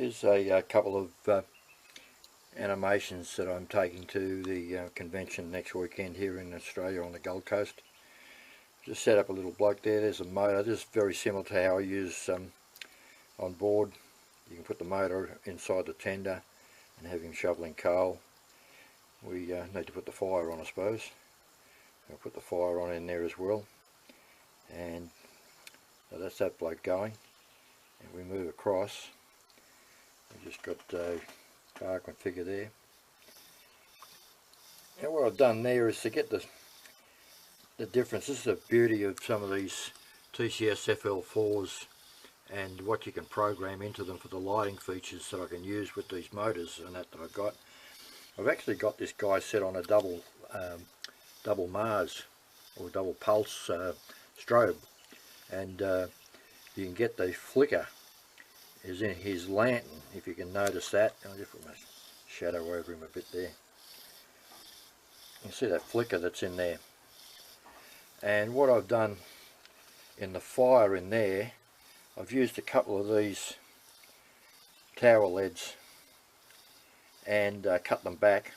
Here's a couple of animations that I'm taking to the convention next weekend here in Australia on the Gold Coast. Just set up a little bloke there. There's a motor. This is very similar to how I use on board. You can put the motor inside the tender and have him shoveling coal. We need to put the fire on, I suppose. I'll put the fire on in there as well. And so that's that bloke going. And we move across. We've just got a bar configure there. Now what I've done there is to get the difference. This is the beauty of some of these TCS FL4s and what you can program into them for the lighting features that I can use with these motors and that I've got. I've actually got this guy set on a double Mars or double pulse strobe, and you can get the flicker is in his lantern, if you can notice that. I'll just put my shadow over him a bit there. You can see that flicker that's in there. And what I've done in the fire in there, I've used a couple of these tower leads and cut them back,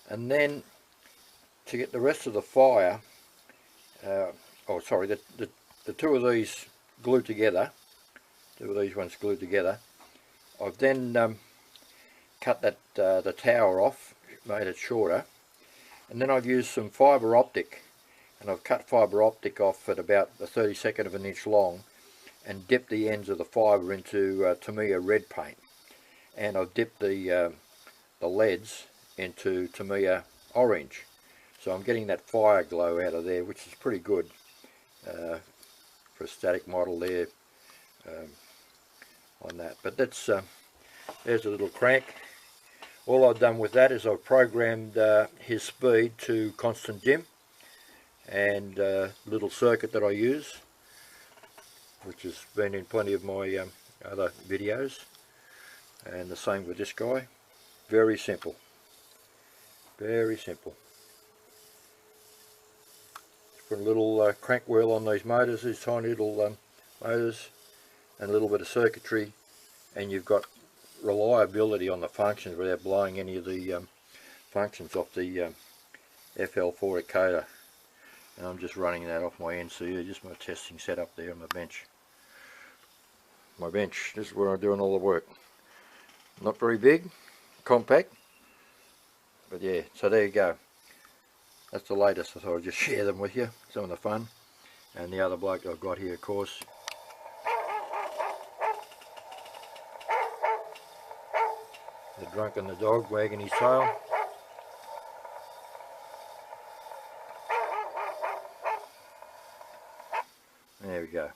and then to get the rest of the fire, the two of these glued together, I've then cut that the tower off, made it shorter, and then I've used some fibre optic, and I've cut fibre optic off at about a 32nd of an inch long and dipped the ends of the fibre into Tamiya red paint, and I've dipped the leads into Tamiya orange, so I'm getting that fire glow out of there, which is pretty good for a static model there on that. But that's there's a little crank. All I've done with that is I've programmed his speed to constant dim, and little circuit that I use, which has been in plenty of my other videos, and the same with this guy. Very simple, very simple. Just put a little crank wheel on these motors, these tiny little motors, and a little bit of circuitry, and you've got reliability on the functions without blowing any of the functions off the FL4 decoder. And I'm just running that off my NCU, just my testing setup there on my bench. This is where I'm doing all the work. Not very big, compact, but yeah, so there you go. That's the latest. I thought I'd just share them with you, some of the fun. And the other bloke I've got here, of course, the drunk and the dog wagging his tail. There we go.